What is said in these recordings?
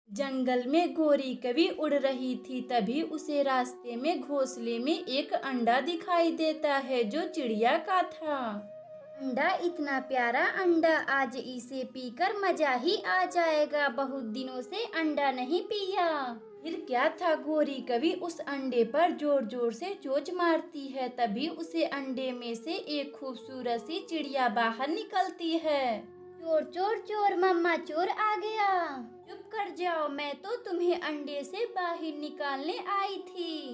जंगल में गोरी कभी उड़ रही थी, तभी उसे रास्ते में घोंसले में एक अंडा दिखाई देता है जो चिड़िया का था। अंडा, इतना प्यारा अंडा, आज इसे पीकर मजा ही आ जाएगा, बहुत दिनों से अंडा नहीं पिया। फिर क्या था, गोरी कभी उस अंडे पर जोर जोर से चोंच मारती है, तभी उसे अंडे में से एक खूबसूरत सी चिड़िया बाहर निकलती है। चोर चोर चोर, मम्मा चोर आ गया। चुप कर जाओ, मैं तो तुम्हें अंडे से बाहर निकालने आई थी।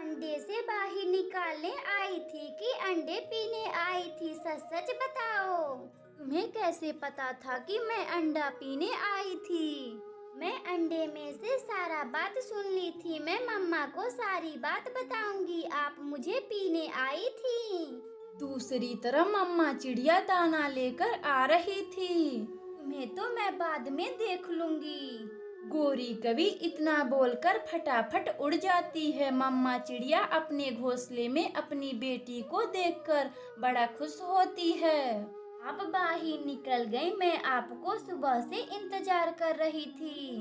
अंडे से बाहर निकालने आई थी कि अंडे पीने आई थी? सच सच बताओ, तुम्हें कैसे पता था कि मैं अंडा पीने आई थी? मैं अंडे में से सारा बात सुन ली थी, मैं मम्मा को सारी बात बताऊंगी, आप मुझे पीने आई थी। दूसरी तरफ मम्मा चिड़िया दाना लेकर आ रही थी। तुम्हें तो मैं बाद में देख लूंगी। गोरी कभी इतना बोलकर फटाफट उड़ जाती है। मम्मा चिड़िया अपने घोंसले में अपनी बेटी को देखकर बड़ा खुश होती है। आप बाहर निकल गई, मैं आपको सुबह से इंतजार कर रही थी।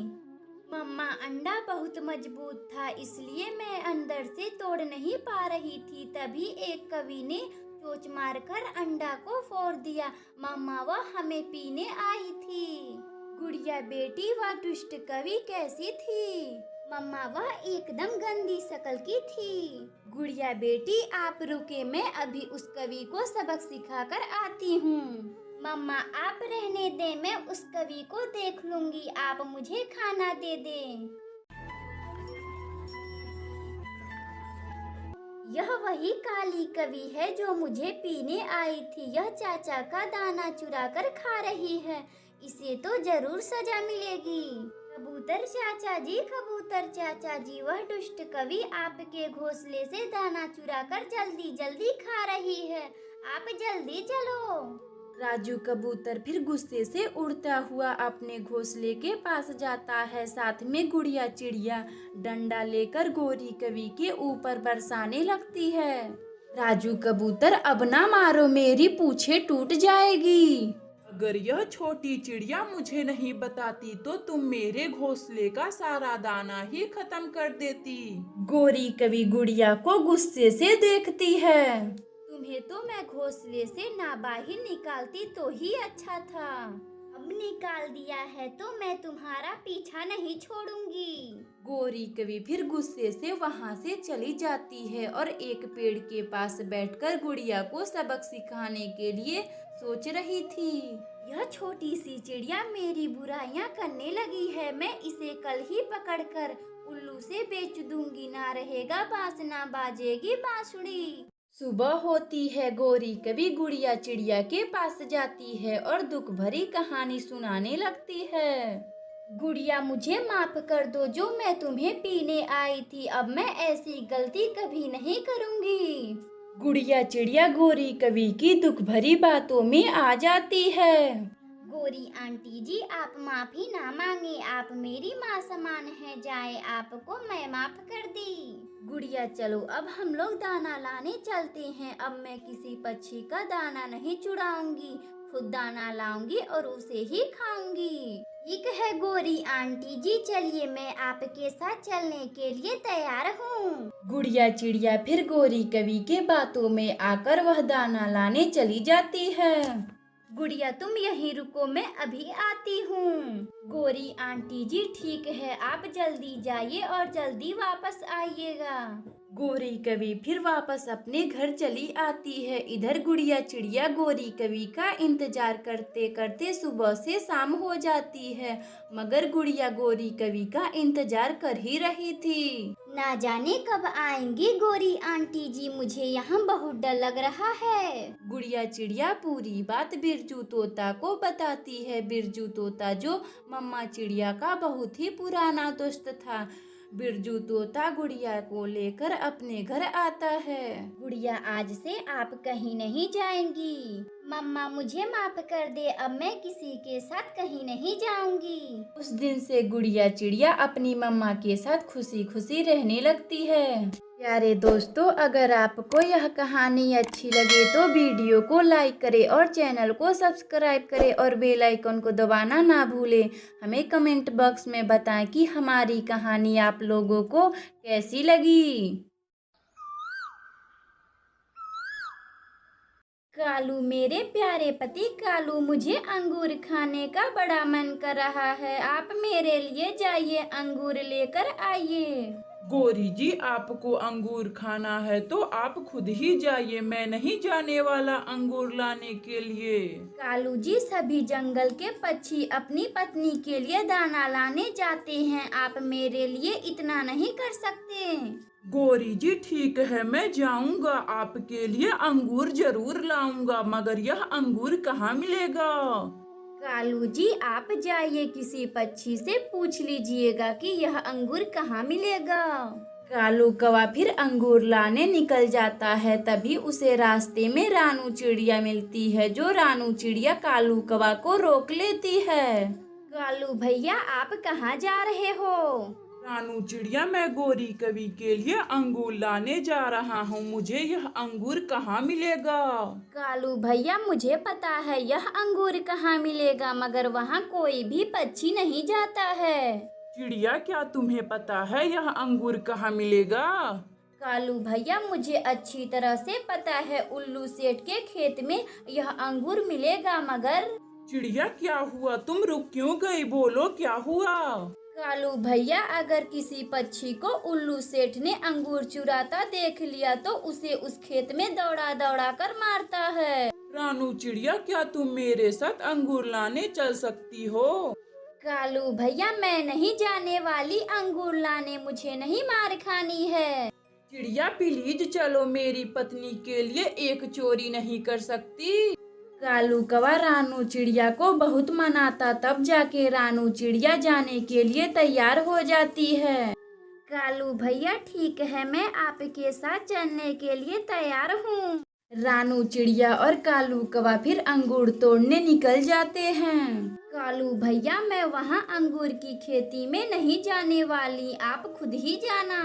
मम्मा, अंडा बहुत मजबूत था, इसलिए मैं अंदर से तोड़ नहीं पा रही थी, तभी एक कवि ने चोंच मारकर अंडा को फोड़ दिया। मम्मा, वह हमें पीने आई थी। गुड़िया बेटी, वह दुष्ट कवि कैसी थी? मम्मा, वह एकदम गंदी शक्ल की थी। गुड़िया बेटी, आप रुके, मैं अभी उस कवि को सबक सिखाकर आती हूँ। मम्मा, आप रहने दें, मैं उस कवि को देख लूंगी, आप मुझे खाना दे दें। यह वही काली कवि है जो मुझे पीने आई थी। यह चाचा का दाना चुरा कर खा रही है, इसे तो जरूर सजा मिलेगी। कबूतर चाचा जी, वह दुष्ट कवि आपके घोंसले से दाना चुरा कर जल्दी जल्दी खा रही है, आप जल्दी चलो। राजू कबूतर फिर गुस्से से उड़ता हुआ अपने घोंसले के पास जाता है। साथ में गुड़िया चिड़िया डंडा लेकर गोरी कवि के ऊपर बरसाने लगती है। राजू कबूतर, अब ना मारो, मेरी पूंछें टूट जाएगी। अगर यह छोटी चिड़िया मुझे नहीं बताती तो तुम मेरे घोंसले का सारा दाना ही खत्म कर देती। गोरी कवि गुड़िया को गुस्से से देखती है। तुम्हें तो मैं घोंसले से ना बाहर निकालती तो ही अच्छा था, अब निकाल दिया है तो मैं तुम्हारा पीछा नहीं छोड़ूंगी। गोरी कवि फिर गुस्से से वहां से चली जाती है और एक पेड़ के पास बैठकर गुड़िया को सबक सिखाने के लिए सोच रही थी। यह छोटी सी चिड़िया मेरी बुराइयां करने लगी है, मैं इसे कल ही पकड़कर उल्लू से बेच दूंगी, ना रहेगा बांस ना बाजेगी बांसुरी। सुबह होती है, गोरी कभी गुड़िया चिड़िया के पास जाती है और दुख भरी कहानी सुनाने लगती है। गुड़िया, मुझे माफ कर दो, जो मैं तुम्हें पीने आई थी, अब मैं ऐसी गलती कभी नहीं करूंगी। गुड़िया चिड़िया गोरी कवि की दुख भरी बातों में आ जाती है। गोरी आंटी जी, आप माफी ना मांगे, आप मेरी माँ समान है, जाए, आपको मैं माफ कर दी। गुड़िया, चलो अब हम लोग दाना लाने चलते हैं, अब मैं किसी पक्षी का दाना नहीं चुराऊंगी, खुद दाना लाऊंगी और उसे ही खाऊंगी। ठीक है गोरी आंटी जी, चलिए, मैं आपके साथ चलने के लिए तैयार हूँ। गुड़िया चिड़िया फिर गोरी कवि के बातों में आकर वह दाना लाने चली जाती है। गुड़िया, तुम यहीं रुको, मैं अभी आती हूँ। गोरी आंटी जी, ठीक है, आप जल्दी जाइए और जल्दी वापस आइएगा। गोरी कवि फिर वापस अपने घर चली आती है। इधर गुड़िया चिड़िया गोरी कवि का इंतजार करते करते सुबह से शाम हो जाती है, मगर गुड़िया गोरी कवि का इंतजार कर ही रही थी। ना जाने कब आएंगी गोरी आंटी जी, मुझे यहाँ बहुत डर लग रहा है। गुड़िया चिड़िया पूरी बात बिरजू तोता को बताती है। बिरजू तोता जो मम्मा चिड़िया का बहुत ही पुराना दोस्त था। बिरजू तोता गुड़िया को लेकर अपने घर आता है। गुड़िया, आज से आप कहीं नहीं जाएंगी। मम्मा, मुझे माफ कर दे, अब मैं किसी के साथ कहीं नहीं जाऊंगी। उस दिन से गुड़िया चिड़िया अपनी मम्मा के साथ खुशी खुशी रहने लगती है। प्यारे दोस्तों, अगर आपको यह कहानी अच्छी लगे तो वीडियो को लाइक करें और चैनल को सब्सक्राइब करें और बेल आइकन को दबाना ना भूलें। हमें कमेंट बॉक्स में बताएं कि हमारी कहानी आप लोगों को कैसी लगी। कालू, मेरे प्यारे पति कालू, मुझे अंगूर खाने का बड़ा मन कर रहा है। आप मेरे लिए जाइए, अंगूर लेकर आइए। गौरी जी, आपको अंगूर खाना है तो आप खुद ही जाइए, मैं नहीं जाने वाला अंगूर लाने के लिए। कालू जी, सभी जंगल के पक्षी अपनी पत्नी के लिए दाना लाने जाते हैं, आप मेरे लिए इतना नहीं कर सकते। गौरी जी ठीक है, मैं जाऊंगा, आपके लिए अंगूर जरूर लाऊंगा, मगर यह अंगूर कहाँ मिलेगा? कालू जी, आप जाइए, किसी पक्षी से पूछ लीजिएगा कि यह अंगूर कहाँ मिलेगा। कालू कौवा फिर अंगूर लाने निकल जाता है। तभी उसे रास्ते में रानू चिड़िया मिलती है, जो रानू चिड़िया कालू कौवा को रोक लेती है। कालू भैया, आप कहाँ जा रहे हो? रानू चिड़िया, मैं गौरी कवि के लिए अंगूर लाने जा रहा हूँ, मुझे यह अंगूर कहाँ मिलेगा? कालू भैया, मुझे पता है यह अंगूर कहाँ मिलेगा, मगर वहाँ कोई भी पक्षी नहीं जाता है। चिड़िया, क्या तुम्हें पता है यह अंगूर कहाँ मिलेगा? कालू भैया, मुझे अच्छी तरह से पता है, उल्लू सेठ के खेत में यह अंगूर मिलेगा। मगर चिड़िया, क्या हुआ? तुम रुक क्यों गई? बोलो, क्या हुआ? कालू भैया, अगर किसी पक्षी को उल्लू सेठ ने अंगूर चुराता देख लिया तो उसे उस खेत में दौड़ा दौड़ा कर मारता है। रानू चिड़िया, क्या तुम मेरे साथ अंगूर लाने चल सकती हो? कालू भैया, मैं नहीं जाने वाली अंगूर लाने, मुझे नहीं मार खानी है। चिड़िया प्लीज चलो, मेरी पत्नी के लिए एक चोरी नहीं कर सकती? कालू कौवा रानू चिड़िया को बहुत मनाता, तब जाके रानू चिड़िया जाने के लिए तैयार हो जाती है। कालू भैया ठीक है, मैं आपके साथ चलने के लिए तैयार हूँ। रानू चिड़िया और कालू कौवा फिर अंगूर तोड़ने निकल जाते हैं। कालू भैया, मैं वहाँ अंगूर की खेती में नहीं जाने वाली, आप खुद ही जाना।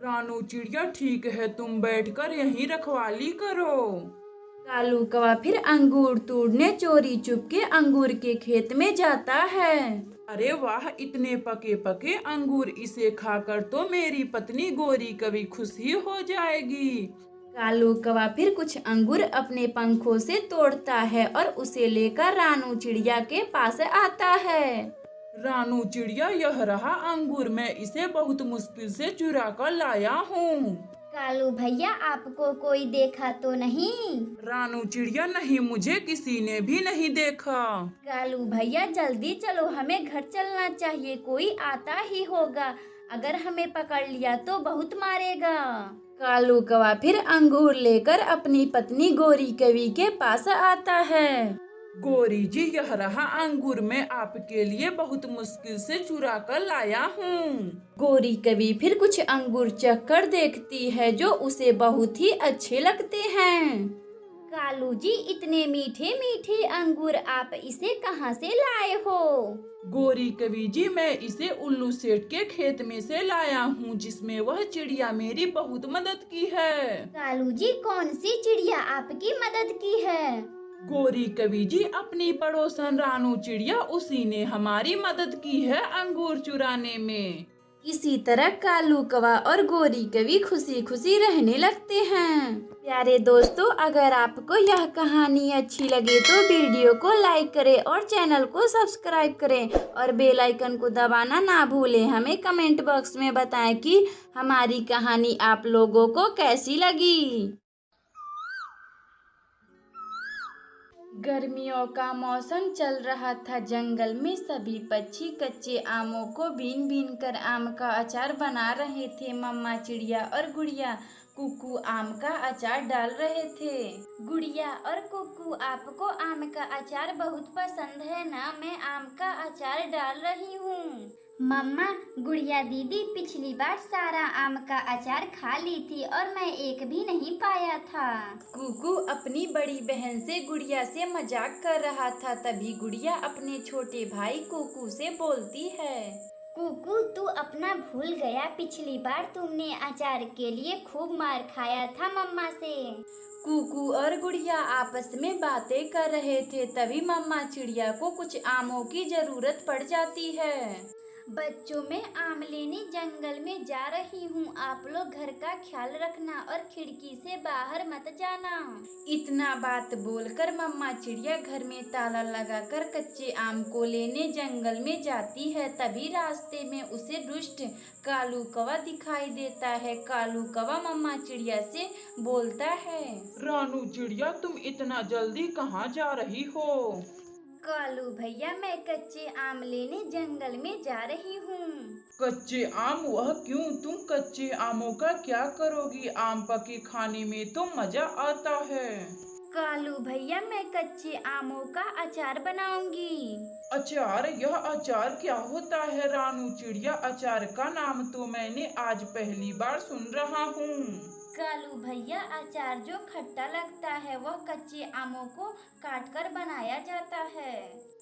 रानू चिड़िया ठीक है, तुम बैठकर यहीं रखवाली करो। कालू कौवा फिर अंगूर तोड़ने चोरी चुपके अंगूर के खेत में जाता है। अरे वाह, इतने पके पके अंगूर, इसे खाकर तो मेरी पत्नी गौरी कभी खुश ही हो जाएगी। कालू कौवा फिर कुछ अंगूर अपने पंखों से तोड़ता है और उसे लेकर रानू चिड़िया के पास आता है। रानू चिड़िया, यह रहा अंगूर, मैं इसे बहुत मुश्किल से चुरा कर लाया हूँ। कालू भैया, आपको कोई देखा तो नहीं? रानू चिड़िया, नहीं, मुझे किसी ने भी नहीं देखा। कालू भैया, जल्दी चलो, हमें घर चलना चाहिए, कोई आता ही होगा, अगर हमें पकड़ लिया तो बहुत मारेगा। कालू कौवा फिर अंगूर लेकर अपनी पत्नी गौरी कवि के पास आता है। गौरी जी, यह रहा अंगूर, मैं आपके लिए बहुत मुश्किल से चुरा कर लाया हूँ। गौरी कवि फिर कुछ अंगूर चख कर देखती है, जो उसे बहुत ही अच्छे लगते हैं। कालू जी, इतने मीठे मीठे अंगूर आप इसे कहाँ से लाए हो? गौरी कवि जी, मैं इसे उल्लू सेठ के खेत में से लाया हूँ, जिसमें वह चिड़िया मेरी बहुत मदद की है। कालू जी, कौन सी चिड़िया आपकी मदद की है? गौरी कवि जी, अपनी पड़ोसन रानू चिड़िया, उसी ने हमारी मदद की है अंगूर चुराने में। इसी तरह कालू कौवा और गौरी कवि खुशी खुशी रहने लगते हैं। प्यारे दोस्तों, अगर आपको यह कहानी अच्छी लगे तो वीडियो को लाइक करें और चैनल को सब्सक्राइब करें और बेल आइकन को दबाना ना भूलें। हमें कमेंट बॉक्स में बताएं कि हमारी कहानी आप लोगों को कैसी लगी। गर्मियों का मौसम चल रहा था। जंगल में सभी पक्षी कच्चे आमों को बीन बीन कर आम का अचार बना रहे थे। मम्मा चिड़िया और गुड़िया कुकू आम का अचार डाल रहे थे। गुड़िया और कुकू, आपको आम का अचार बहुत पसंद है ना? मैं आम का अचार डाल रही हूँ। मम्मा, गुड़िया दीदी पिछली बार सारा आम का अचार खा ली थी और मैं एक भी नहीं पाया था। कुकू अपनी बड़ी बहन से गुड़िया से मजाक कर रहा था। तभी गुड़िया अपने छोटे भाई कुकू से बोलती है, कुकू, तू अपना भूल गया। पिछली बार तुमने अचार के लिए खूब मार खाया था मम्मा से। कुकू और गुड़िया आपस में बातें कर रहे थे, तभी मम्मा चिड़िया को कुछ आमों की जरूरत पड़ जाती है। बच्चों, मैं आम लेने जंगल में जा रही हूँ। आप लोग घर का ख्याल रखना और खिड़की से बाहर मत जाना। इतना बात बोलकर मम्मा चिड़िया घर में ताला लगाकर कच्चे आम को लेने जंगल में जाती है। तभी रास्ते में उसे दुष्ट कालू कौवा दिखाई देता है। कालू कौवा मम्मा चिड़िया से बोलता है। रानू चिड़िया, तुम इतना जल्दी कहाँ जा रही हो? कालू भैया, मैं कच्चे आम लेने जंगल में जा रही हूँ। कच्चे आम? वह क्यों? तुम कच्चे आमों का क्या करोगी? आम पके खाने में तो मजा आता है। कालू भैया, मैं कच्चे आमों का अचार बनाऊंगी। अचार? यह अचार क्या होता है रानू चिड़िया? अचार का नाम तो मैंने आज पहली बार सुन रहा हूँ। कालू भैया, अचार जो खट्टा लगता है वह कच्चे आमों को काटकर बनाया जाता है।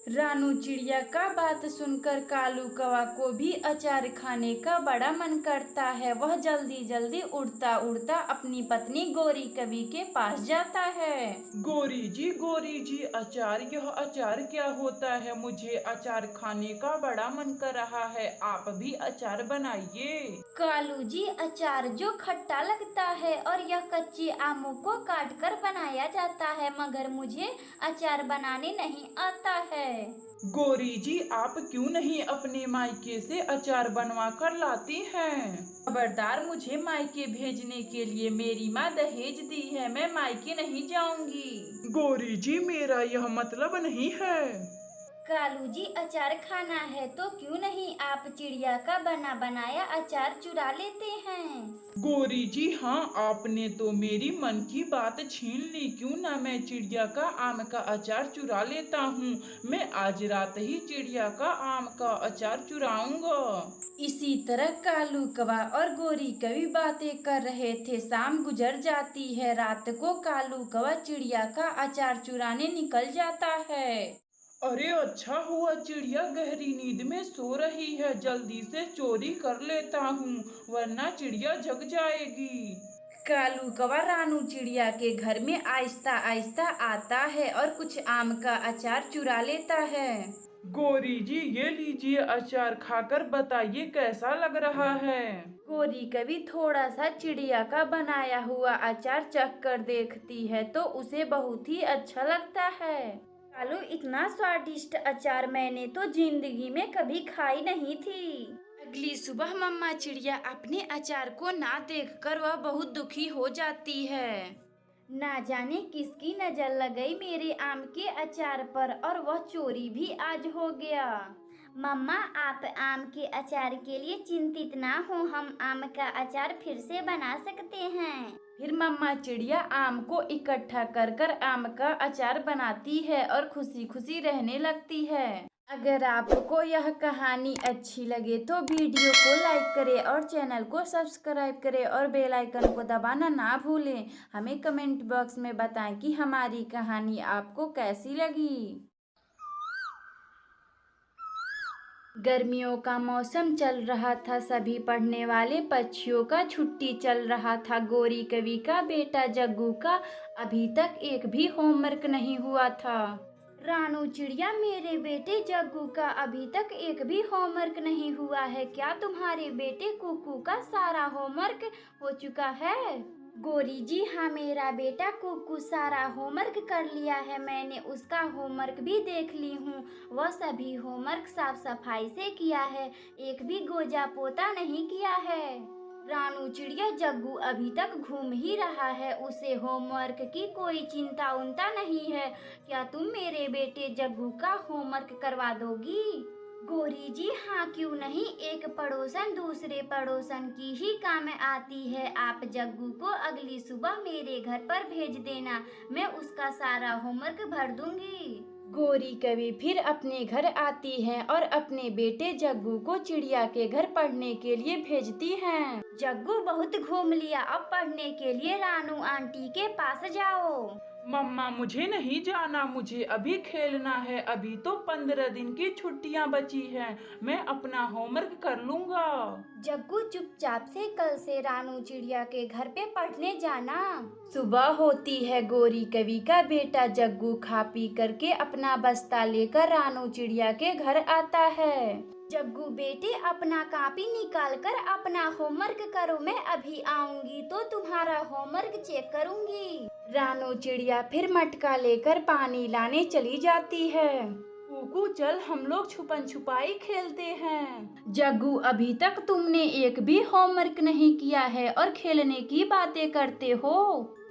रानू चिड़िया का बात सुनकर कालू कौवा को भी अचार खाने का बड़ा मन करता है। वह जल्दी जल्दी उड़ता उड़ता अपनी पत्नी गोरी कवि के पास जाता है। गोरी जी, अचार? यह अचार क्या होता है? मुझे अचार खाने का बड़ा मन कर रहा है, आप भी अचार बनाइए। कालू जी, अचार जो खट्टा लगता है और यह कच्चे आमों को काटकर बनाया जाता है, मगर मुझे अचार बनाने नहीं आता है। गोरी जी, आप क्यों नहीं अपने मायके से अचार बनवा कर लाती हैं? खबरदार, मुझे मायके भेजने के लिए मेरी माँ दहेज दी है, मैं मायके नहीं जाऊंगी। गोरी जी, मेरा यह मतलब नहीं है। कालू जी, अचार खाना है तो क्यों नहीं आप चिड़िया का बना बनाया अचार चुरा लेते हैं। गोरी जी, हाँ, आपने तो मेरी मन की बात छीन ली। क्यों ना मैं चिड़िया का आम का अचार चुरा लेता हूँ। मैं आज रात ही चिड़िया का आम का अचार चुराऊंगा। इसी तरह कालू कौवा और गोरी कवि बातें कर रहे थे। शाम गुजर जाती है। रात को कालू कौवा चिड़िया का अचार चुराने निकल जाता है। अरे अच्छा हुआ, चिड़िया गहरी नींद में सो रही है। जल्दी से चोरी कर लेता हूँ, वरना चिड़िया जग जाएगी। कालू कौवा रानू चिड़िया के घर में आहिस्ता आहिस्ता आता है और कुछ आम का अचार चुरा लेता है। गोरी जी, ये लीजिए अचार, खाकर बताइए कैसा लग रहा है। गोरी कवि थोड़ा सा चिड़िया का बनाया हुआ अचार चख कर देखती है तो उसे बहुत ही अच्छा लगता है। कालू, इतना स्वादिष्ट अचार मैंने तो जिंदगी में कभी खाई नहीं थी। अगली सुबह मम्मा चिड़िया अपने अचार को ना देखकर वह बहुत दुखी हो जाती है। ना जाने किसकी नजर लग गई मेरे आम के अचार पर और वह चोरी भी आज हो गया। मम्मा, आप आम के अचार के लिए चिंतित ना हो, हम आम का अचार फिर से बना सकते हैं। फिर मम्मा चिड़िया आम को इकट्ठा कर कर आम का अचार बनाती है और खुशी खुशी रहने लगती है। अगर आपको यह कहानी अच्छी लगे तो वीडियो को लाइक करें और चैनल को सब्सक्राइब करें और बेल आइकन को दबाना ना भूलें। हमें कमेंट बॉक्स में बताएं कि हमारी कहानी आपको कैसी लगी। गर्मियों का मौसम चल रहा था। सभी पढ़ने वाले पक्षियों का छुट्टी चल रहा था। गोरी कवि का बेटा जग्गू का अभी तक एक भी होमवर्क नहीं हुआ था। रानू चिड़िया, मेरे बेटे जग्गू का अभी तक एक भी होमवर्क नहीं हुआ है। क्या तुम्हारे बेटे कुकू का सारा होमवर्क हो चुका है? गोरी जी, हाँ, मेरा बेटा कुकू सारा होमवर्क कर लिया है। मैंने उसका होमवर्क भी देख ली हूँ। वह सभी होमवर्क साफ सफाई से किया है, एक भी गोजा पोता नहीं किया है। रानू चिड़िया, जग्गू अभी तक घूम ही रहा है, उसे होमवर्क की कोई चिंता उनता नहीं है। क्या तुम मेरे बेटे जग्गू का होमवर्क करवा दोगी? गोरी जी, हाँ, क्यों नहीं। एक पड़ोसन दूसरे पड़ोसन की ही काम आती है। आप जग्गू को अगली सुबह मेरे घर पर भेज देना, मैं उसका सारा होमवर्क भर दूंगी। गोरी कवि फिर अपने घर आती है और अपने बेटे जग्गू को चिड़िया के घर पढ़ने के लिए भेजती हैं। जग्गू, बहुत घूम लिया, अब पढ़ने के लिए रानू आंटी के पास जाओ। मम्मा मुझे नहीं जाना, मुझे अभी खेलना है। अभी तो 15 दिन की छुट्टियां बची हैं, मैं अपना होमवर्क कर लूंगा। जग्गू चुपचाप से कल से रानू चिड़िया के घर पे पढ़ने जाना। सुबह होती है, गोरी कवि का बेटा जग्गू खा पी करके अपना बस्ता लेकर रानू चिड़िया के घर आता है। जग्गू बेटे, अपना कॉपी निकाल कर अपना होमवर्क करो, मैं अभी आऊंगी तो तुम्हारा होमवर्क चेक करूंगी। रानू चिड़िया फिर मटका लेकर पानी लाने चली जाती है। कुकू चल, हम लोग छुपन छुपाई खेलते हैं। जग्गू, अभी तक तुमने एक भी होमवर्क नहीं किया है और खेलने की बातें करते हो।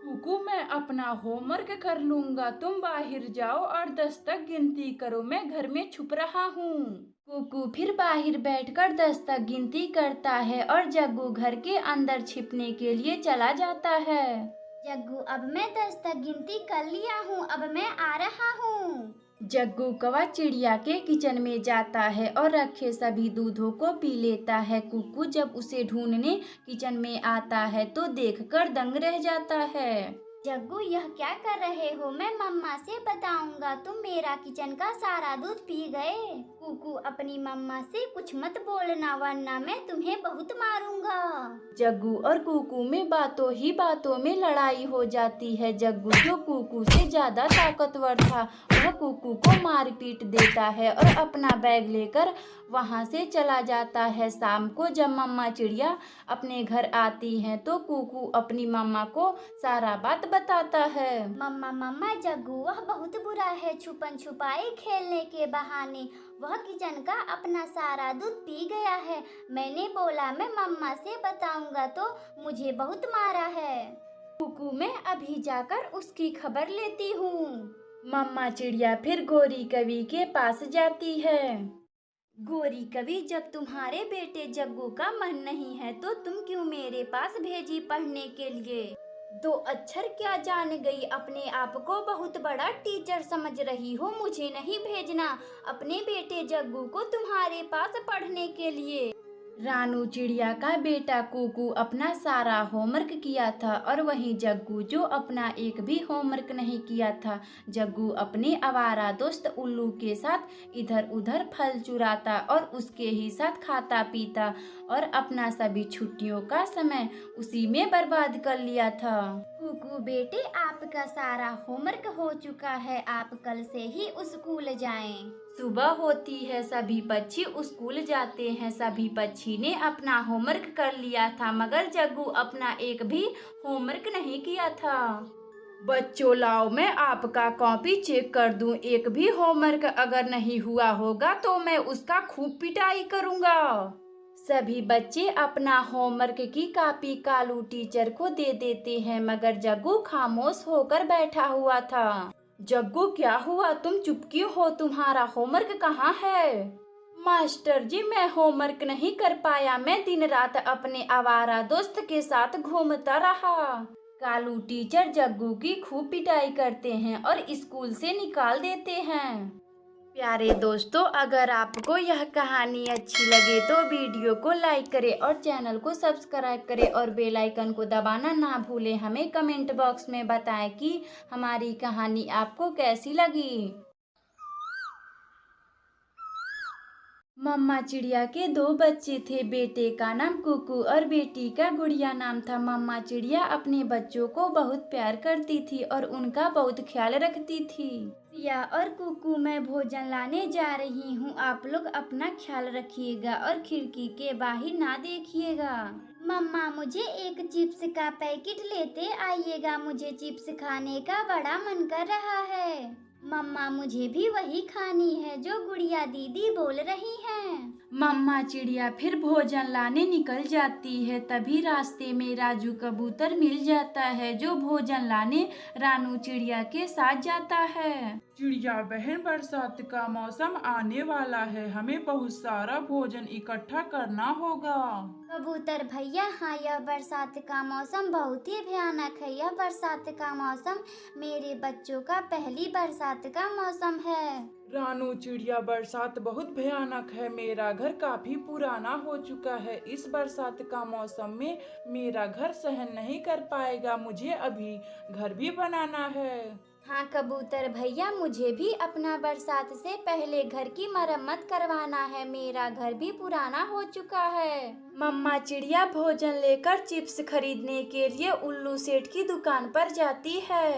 कुकू, मैं अपना होमवर्क कर लूंगा, तुम बाहर जाओ और 10 तक गिनती करो, मैं घर में छुप रहा हूँ। कुकू फिर बाहर बैठकर 10 तक गिनती करता है और जग्गू घर के अंदर छिपने के लिए चला जाता है। जग्गू, अब मैं 10 तक गिनती कर लिया हूँ, अब मैं आ रहा हूँ। जग्गू कौवा चिड़िया के किचन में जाता है और रखे सभी दूधों को पी लेता है। कुकू जब उसे ढूंढने किचन में आता है तो देखकर दंग रह जाता है। जग्गू, यह क्या कर रहे हो? मैं मम्मा से बताऊंगा, तुम मेरा किचन का सारा दूध पी गए। कुकू, अपनी मम्मा से कुछ मत बोलना वरना मैं तुम्हें बहुत मारूंगा। जग्गू और कुकू में बातों ही बातों में लड़ाई हो जाती है। जग्गू, जो कुकू से ज्यादा ताकतवर था, वह कुकू को मार पीट देता है और अपना बैग लेकर वहां से चला जाता है। शाम को जब मम्मा चिड़िया अपने घर आती हैं तो कुकू अपनी मम्मा को सारा बात बताता है। मम्मा, जग्गू वह बहुत बुरा है, छुपन छुपाई खेलने के बहाने वह किचन का अपना सारा दूध पी गया है। मैंने बोला मैं मम्मा से बताऊंगा तो मुझे बहुत मारा है। कुकू, मैं अभी जाकर उसकी खबर लेती हूँ। मम्मा चिड़िया फिर गोरी कवि के पास जाती है। गोरी कवि, जब तुम्हारे बेटे जग्गू का मन नहीं है तो तुम क्यों मेरे पास भेजी पढ़ने के लिए? 2 अक्षर क्या जान गई, अपने आप को बहुत बड़ा टीचर समझ रही हो। मुझे नहीं भेजना अपने बेटे जग्गू को तुम्हारे पास पढ़ने के लिए। रानू चिड़िया का बेटा कुकू अपना सारा होमवर्क किया था और वहीं जग्गू जो अपना एक भी होमवर्क नहीं किया था। जग्गू अपने आवारा दोस्त उल्लू के साथ इधर उधर फल चुराता और उसके ही साथ खाता पीता और अपना सभी छुट्टियों का समय उसी में बर्बाद कर लिया था। कुकू बेटे, आपका सारा होमवर्क हो चुका है, आप कल से ही स्कूल जाएं। सुबह होती है, सभी पक्षी स्कूल जाते हैं। सभी पक्षी ने अपना होमवर्क कर लिया था मगर जग्गू अपना एक भी होमवर्क नहीं किया था। बच्चों लाओ, मैं आपका कॉपी चेक कर दूं। एक भी होमवर्क अगर नहीं हुआ होगा तो मैं उसका खूब पिटाई करूंगा। सभी बच्चे अपना होमवर्क की कॉपी कालू टीचर को दे देते हैं मगर जग्गू खामोश होकर बैठा हुआ था। जग्गू, क्या हुआ? तुम चुप क्यों हो? तुम्हारा होमवर्क कहाँ है? मास्टर जी, मैं होमवर्क नहीं कर पाया, मैं दिन रात अपने आवारा दोस्त के साथ घूमता रहा। कालू टीचर जग्गू की खूब पिटाई करते हैं और स्कूल से निकाल देते हैं। प्यारे दोस्तों, अगर आपको यह कहानी अच्छी लगे तो वीडियो को लाइक करें और चैनल को सब्सक्राइब करें और बेल आइकन को दबाना ना भूलें। हमें कमेंट बॉक्स में बताएं कि हमारी कहानी आपको कैसी लगी। मम्मा चिड़िया के 2 बच्चे थे, बेटे का नाम कुकू और बेटी का गुड़िया नाम था। मम्मा चिड़िया अपने बच्चों को बहुत प्यार करती थी और उनका बहुत ख्याल रखती थी। रिया और कुकू, मैं भोजन लाने जा रही हूँ, आप लोग अपना ख्याल रखिएगा और खिड़की के बाहर ना देखिएगा। मम्मा, मुझे एक चिप्स का पैकेट लेते आइएगा, मुझे चिप्स खाने का बड़ा मन कर रहा है। मम्मा, मुझे भी वही खानी है जो गुड़िया दीदी बोल रही हैं। मम्मा चिड़िया फिर भोजन लाने निकल जाती है। तभी रास्ते में राजू कबूतर मिल जाता है जो भोजन लाने रानू चिड़िया के साथ जाता है। चिड़िया बहन, बरसात का मौसम आने वाला है, हमें बहुत सारा भोजन इकट्ठा करना होगा। कबूतर भैया, हाँ, यह बरसात का मौसम बहुत ही भयानक है। यह बरसात का मौसम मेरे बच्चों का पहली बरसात का मौसम है। रानू चिड़िया, बरसात बहुत भयानक है, मेरा घर काफी पुराना हो चुका है, इस बरसात का मौसम में मेरा घर सहन नहीं कर पाएगा, मुझे अभी घर भी बनाना है। हाँ कबूतर भैया, मुझे भी अपना बरसात से पहले घर की मरम्मत करवाना है। मेरा घर भी पुराना हो चुका है। मम्मा चिड़िया भोजन लेकर चिप्स खरीदने के लिए उल्लू सेठ की दुकान पर जाती है।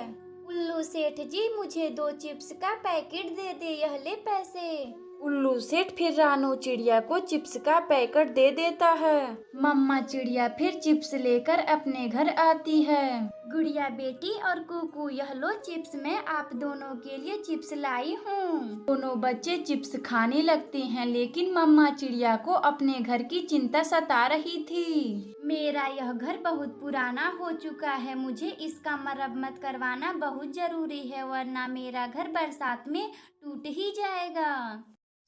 उल्लू सेठ जी, मुझे 2 चिप्स का पैकेट दे दे, यह ले पैसे। उल्लू सेठ फिर रानू चिड़िया को चिप्स का पैकेट दे देता है। मम्मा चिड़िया फिर चिप्स लेकर अपने घर आती है। गुड़िया बेटी और कुकू, यह लो चिप्स, मैं आप दोनों के लिए चिप्स लाई हूँ। दोनों बच्चे चिप्स खाने लगते हैं, लेकिन मम्मा चिड़िया को अपने घर की चिंता सता रही थी। मेरा यह घर बहुत पुराना हो चुका है, मुझे इसका मरम्मत करवाना बहुत जरूरी है, वरना मेरा घर बरसात में टूट ही जाएगा।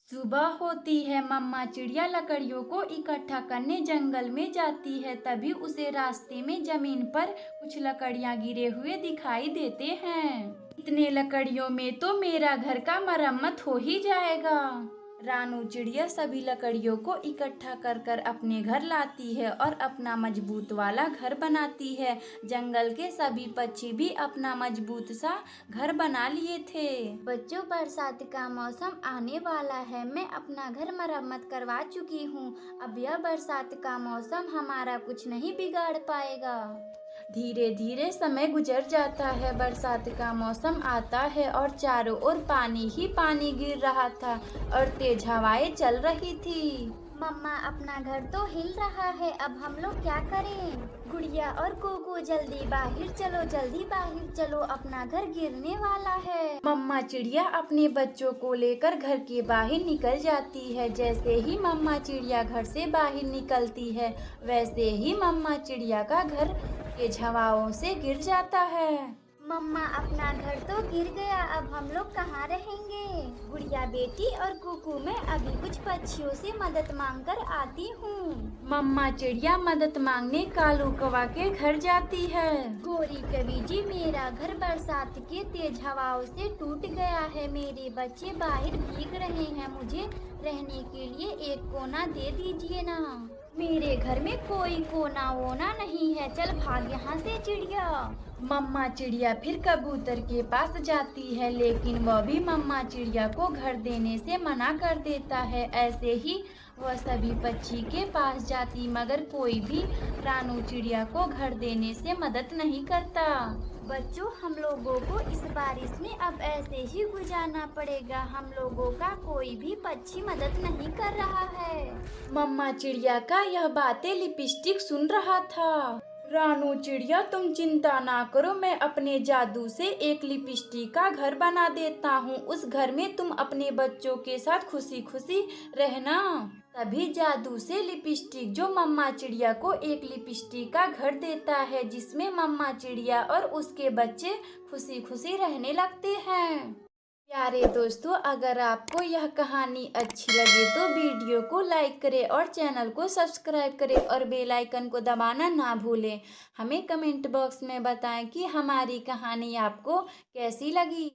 सुबह होती है। मम्मा चिड़िया लकड़ियों को इकट्ठा करने जंगल में जाती है। तभी उसे रास्ते में जमीन पर कुछ लकड़ियां गिरे हुए दिखाई देते हैं। इतने लकड़ियों में तो मेरा घर का मरम्मत हो ही जाएगा। रानू चिड़िया सभी लकड़ियों को इकट्ठा कर कर अपने घर लाती है और अपना मजबूत वाला घर बनाती है। जंगल के सभी पक्षी भी अपना मजबूत सा घर बना लिए थे। बच्चों, बरसात का मौसम आने वाला है। मैं अपना घर मरम्मत करवा चुकी हूँ। अब यह बरसात का मौसम हमारा कुछ नहीं बिगाड़ पाएगा। धीरे धीरे समय गुजर जाता है। बरसात का मौसम आता है और चारों ओर पानी ही पानी गिर रहा था और तेज हवाएं चल रही थी। मम्मा, अपना घर तो हिल रहा है, अब हम लोग क्या करें? गुड़िया और कुकू, जल्दी बाहर चलो, जल्दी बाहर चलो, अपना घर गिरने वाला है। मम्मा चिड़िया अपने बच्चों को लेकर घर के बाहर निकल जाती है। जैसे ही मम्मा चिड़िया घर से बाहर निकलती है, वैसे ही मम्मा चिड़िया का घर तेज हवाओं से गिर जाता है। मम्मा, अपना घर तो गिर गया, अब हम लोग कहाँ रहेंगे? गुड़िया बेटी और कुकू, मैं अभी कुछ पक्षियों से मदद मांगकर आती हूँ। मम्मा चिड़िया मदद मांगने कालू कौवा के घर जाती है। गोरी कवि जी, मेरा घर बरसात के तेज हवाओं से टूट गया है। मेरे बच्चे बाहर भीग रहे हैं, मुझे रहने के लिए एक कोना दे दीजिए ना। मेरे घर में कोई कोना वोना नहीं है, चल भाग यहाँ से चिड़िया। मम्मा चिड़िया फिर कबूतर के पास जाती है, लेकिन वह भी मम्मा चिड़िया को घर देने से मना कर देता है। ऐसे ही वह सभी पक्षी के पास जाती, मगर कोई भी रानू चिड़िया को घर देने से मदद नहीं करता। बच्चों, हम लोगों को इस बारिश में अब ऐसे ही गुजारना पड़ेगा। हम लोगों का कोई भी पक्षी मदद नहीं कर रहा है। मम्मा चिड़िया का यह बातें लिपस्टिक सुन रहा था। रानू चिड़िया, तुम चिंता ना करो, मैं अपने जादू से एक लिपस्टिक का घर बना देता हूँ। उस घर में तुम अपने बच्चों के साथ खुशी खुशी रहना। तभी जादू से लिपस्टिक जो मम्मा चिड़िया को एक लिपस्टिक का घर देता है, जिसमें मम्मा चिड़िया और उसके बच्चे खुशी खुशी रहने लगते हैं। प्यारे दोस्तों, अगर आपको यह कहानी अच्छी लगे तो वीडियो को लाइक करें और चैनल को सब्सक्राइब करें और बेल आइकन को दबाना ना भूलें। हमें कमेंट बॉक्स में बताएं कि हमारी कहानी आपको कैसी लगी।